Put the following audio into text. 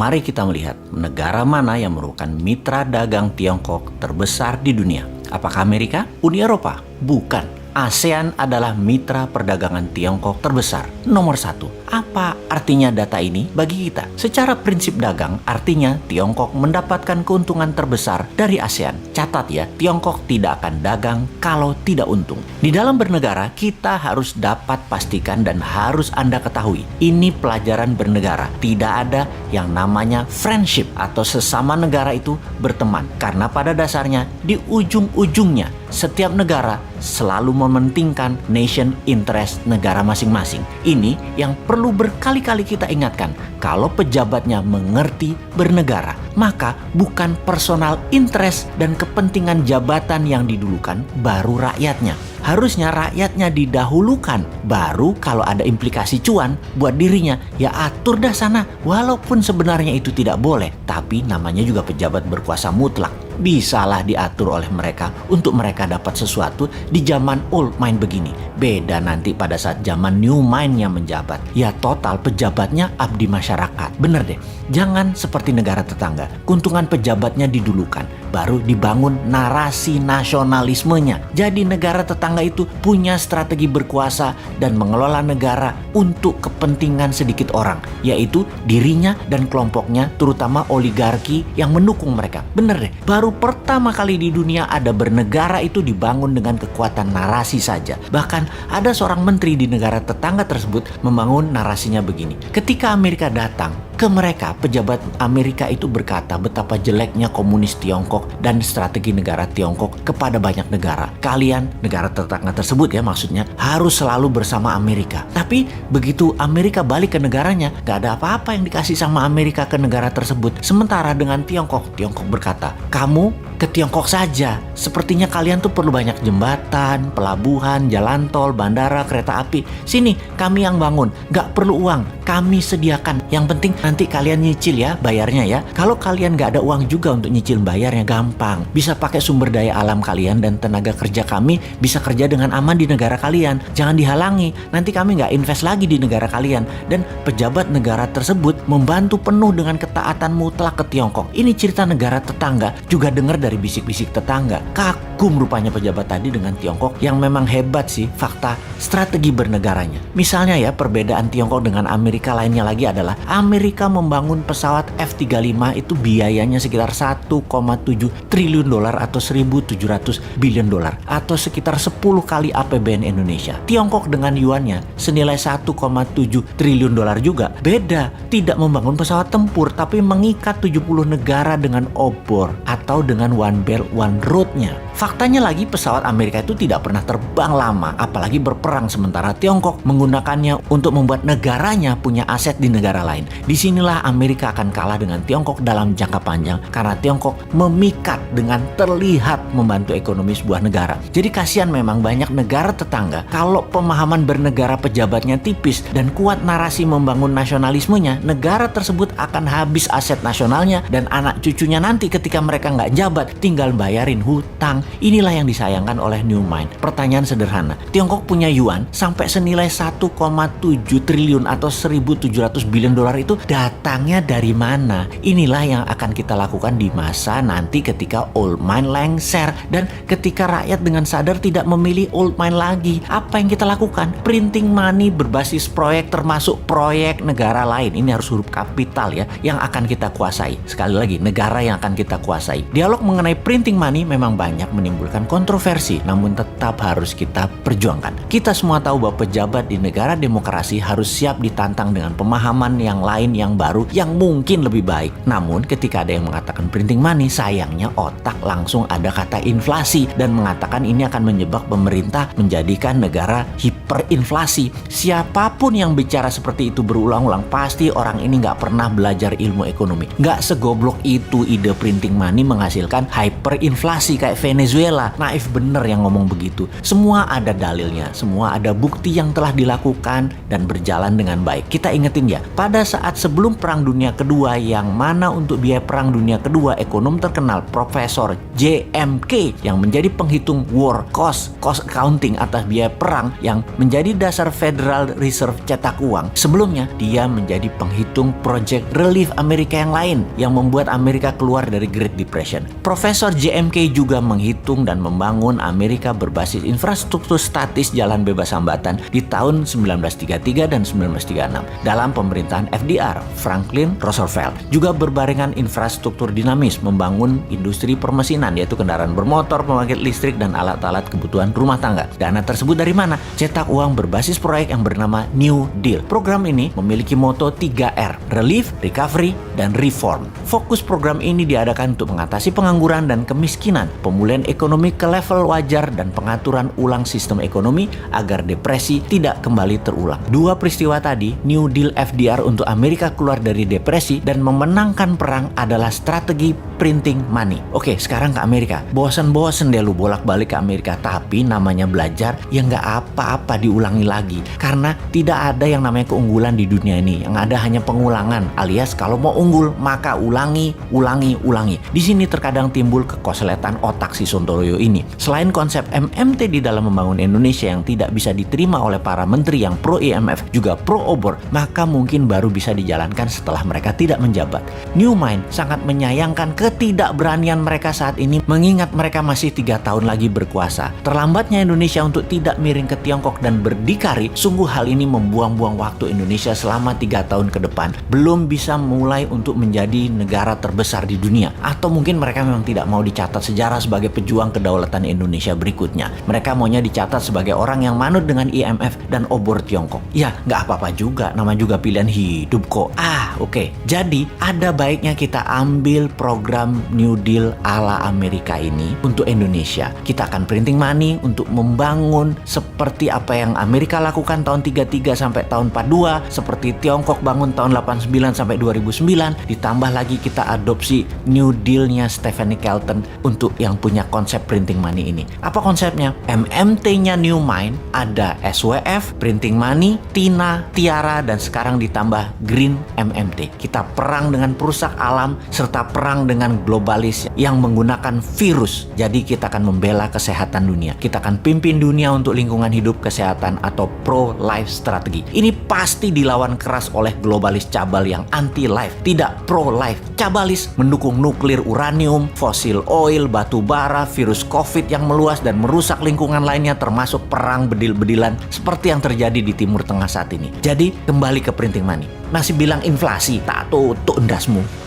Mari kita melihat negara mana yang merupakan mitra dagang Tiongkok terbesar di dunia. Apakah Amerika? Uni Eropa? Bukan. ASEAN adalah mitra perdagangan Tiongkok terbesar, nomor 1. Apa artinya data ini bagi kita? Secara prinsip dagang, artinya Tiongkok mendapatkan keuntungan terbesar dari ASEAN. Catat ya, Tiongkok tidak akan dagang kalau tidak untung. Di dalam bernegara, kita harus dapat pastikan dan harus Anda ketahui, ini pelajaran bernegara. Tidak ada yang namanya friendship atau sesama negara itu berteman. Karena pada dasarnya, di ujung-ujungnya, setiap negara selalu mementingkan nation interest negara masing-masing. Ini yang perlu berkali-kali kita ingatkan. Kalau pejabatnya mengerti bernegara, maka bukan personal interest dan kepentingan jabatan yang didulukan, baru rakyatnya. Harusnya rakyatnya didahulukan, baru kalau ada implikasi cuan buat dirinya, ya atur dah sana. Walaupun sebenarnya itu tidak boleh, tapi namanya juga pejabat berkuasa mutlak. Bisalah diatur oleh mereka untuk mereka dapat sesuatu di zaman old mind begini. Beda nanti pada saat zaman new mind-nya menjabat. Ya total pejabatnya abdi masyarakat. Bener deh, jangan seperti negara tetangga. Keuntungan pejabatnya didulukan, baru dibangun narasi nasionalismenya. Jadi negara tetangga itu punya strategi berkuasa dan mengelola negara untuk kepentingan sedikit orang, yaitu dirinya dan kelompoknya, terutama oligarki yang mendukung mereka. Bener deh, baru pertama kali di dunia ada bernegara itu dibangun dengan kekuatan narasi saja. Bahkan ada seorang menteri di negara tetangga tersebut membangun narasinya begini. Ketika Amerika datang ke mereka, pejabat Amerika itu berkata betapa jeleknya komunis Tiongkok dan strategi negara Tiongkok kepada banyak negara. Kalian, negara tetangga tersebut ya maksudnya, harus selalu bersama Amerika. Tapi begitu Amerika balik ke negaranya, gak ada apa-apa yang dikasih sama Amerika ke negara tersebut. Sementara dengan Tiongkok, Tiongkok berkata, kamu ke Tiongkok saja. Sepertinya kalian tuh perlu banyak jembatan, pelabuhan, jalan tol, bandara, kereta api. Sini, kami yang bangun. Gak perlu uang, kami sediakan. Yang penting nanti kalian nyicil ya, bayarnya ya. Kalau kalian gak ada uang juga untuk nyicil bayarnya, gampang. Bisa pakai sumber daya alam kalian dan tenaga kerja kami bisa kerja dengan aman di negara kalian. Jangan dihalangi, nanti kami gak invest lagi di negara kalian. Dan pejabat negara tersebut membantu penuh dengan ketaatan mutlak ke Tiongkok. Ini cerita negara tetangga, juga dengar dari bisik-bisik tetangga. Kagum rupanya pejabat tadi dengan Tiongkok, yang memang hebat sih fakta strategi bernegaranya. Misalnya ya, perbedaan Tiongkok dengan Amerika lainnya lagi adalah Amerika membangun pesawat F-35 itu biayanya sekitar 1,7 triliun dolar atau 1.700 billion dolar atau sekitar 10 kali APBN Indonesia. Tiongkok dengan yuannya senilai 1,7 triliun dolar juga. Beda, tidak membangun pesawat tempur tapi mengikat 70 negara dengan obor atau dengan One Belt One Road-nya. Faktanya lagi pesawat Amerika itu tidak pernah terbang lama, apalagi berperang, sementara Tiongkok menggunakannya untuk membuat negaranya punya aset di negara lain. Disinilah Amerika akan kalah dengan Tiongkok dalam jangka panjang karena Tiongkok memikat dengan terlihat membantu ekonomi sebuah negara. Jadi kasihan memang banyak negara tetangga kalau pemahaman bernegara pejabatnya tipis dan kuat narasi membangun nasionalismenya, negara tersebut akan habis aset nasionalnya dan anak cucunya nanti ketika mereka nggak jabat tinggal bayarin hutang. Inilah yang disayangkan oleh New Mind. Pertanyaan sederhana, Tiongkok punya yuan sampai senilai 1,7 triliun atau 1.700 billion dolar itu datangnya dari mana? Inilah yang akan kita lakukan di masa nanti ketika old mind lengser dan ketika rakyat dengan sadar tidak memilih old mind lagi. Apa yang kita lakukan? Printing money berbasis proyek termasuk proyek negara lain. Ini harus huruf kapital ya, yang akan kita kuasai. Sekali lagi, negara yang akan kita kuasai. Dialog mengenai printing money memang banyak menimbulkan kontroversi, namun tetap harus kita perjuangkan. Kita semua tahu bahwa pejabat di negara demokrasi harus siap ditantang dengan pemahaman yang lain yang baru yang mungkin lebih baik. Namun ketika ada yang mengatakan printing money, sayangnya otak langsung ada kata inflasi dan mengatakan ini akan menyebab pemerintah menjadikan negara hiperinflasi. Siapapun yang bicara seperti itu berulang-ulang, pasti orang ini nggak pernah belajar ilmu ekonomi. Nggak segoblok itu ide printing money menghasilkan hyperinflasi kayak Venezuela Venezuela. Naif bener yang ngomong begitu. Semua ada dalilnya, semua ada bukti yang telah dilakukan dan berjalan dengan baik. Kita ingetin ya, pada saat sebelum Perang Dunia Kedua, yang mana untuk biaya Perang Dunia Kedua, ekonom terkenal Profesor JMK yang menjadi penghitung war cost accounting atas biaya perang yang menjadi dasar Federal Reserve cetak uang. Sebelumnya, dia menjadi penghitung Project Relief Amerika yang lain yang membuat Amerika keluar dari Great Depression. Profesor JMK juga menghitung dan membangun Amerika berbasis infrastruktur statis jalan bebas hambatan di tahun 1933 dan 1936 dalam pemerintahan FDR, Franklin Roosevelt. Juga berbarengan infrastruktur dinamis membangun industri permesinan, yaitu kendaraan bermotor, pembangkit listrik, dan alat-alat kebutuhan rumah tangga. Dana tersebut dari mana? Cetak uang berbasis proyek yang bernama New Deal. Program ini memiliki moto 3R, Relief, Recovery, dan Reform. Fokus program ini diadakan untuk mengatasi pengangguran dan kemiskinan, pemulihan ekonomi ke level wajar, dan pengaturan ulang sistem ekonomi agar depresi tidak kembali terulang. Dua peristiwa tadi, New Deal FDR untuk Amerika keluar dari depresi dan memenangkan perang, adalah strategi printing money. Oke, sekarang ke Amerika. Bosen deh lu bolak-balik ke Amerika, tapi namanya belajar ya nggak apa-apa diulangi lagi. Karena tidak ada yang namanya keunggulan di dunia ini. Yang ada hanya pengulangan, alias kalau mau unggul maka ulangi. Di sini terkadang timbul kekosletan otak si Sontoloyo ini. Selain konsep MMT di dalam membangun Indonesia yang tidak bisa diterima oleh para menteri yang pro IMF juga pro obor, maka mungkin baru bisa dijalankan setelah mereka tidak menjabat. New Mind sangat menyayangkan ketidakberanian mereka saat ini, mengingat mereka masih 3 tahun lagi berkuasa. Terlambatnya Indonesia untuk tidak miring ke Tiongkok dan berdikari, sungguh hal ini membuang-buang waktu Indonesia selama 3 tahun ke depan. Belum bisa mulai untuk menjadi negara terbesar di dunia. Atau mungkin mereka memang tidak mau dicatat sejarah sebagai pejuang kedaulatan Indonesia berikutnya. Mereka maunya dicatat sebagai orang yang manut dengan IMF dan obor Tiongkok. Ya, nggak apa-apa juga, nama juga pilihan hidup kok. Oke. Jadi, ada baiknya kita ambil program New Deal ala Amerika ini untuk Indonesia. Kita akan printing money untuk membangun seperti apa yang Amerika lakukan tahun 33 sampai tahun 42, seperti Tiongkok bangun tahun 89 sampai 2009, ditambah lagi kita adopsi New Deal-nya Stephanie Kelton untuk yang punya konsep printing money ini. Apa konsepnya? MMT-nya New Mind ada SWF, printing money, TINA, Tiara, dan sekarang ditambah Green MMT. Kita perang dengan perusak alam serta perang dengan globalis yang menggunakan virus. Jadi kita akan membela kesehatan dunia. Kita akan pimpin dunia untuk lingkungan hidup, kesehatan, atau pro-life strategi. Ini pasti dilawan keras oleh globalis cabal yang anti-life, tidak pro-life. Cabalis mendukung nuklir, uranium, fosil oil, batu bara, virus COVID yang meluas dan merusak lingkungan lainnya, termasuk perang bedil-bedilan seperti yang terjadi di Timur Tengah saat ini. Jadi kembali ke printing money. Masih bilang inflasi, tak tutup endasmu.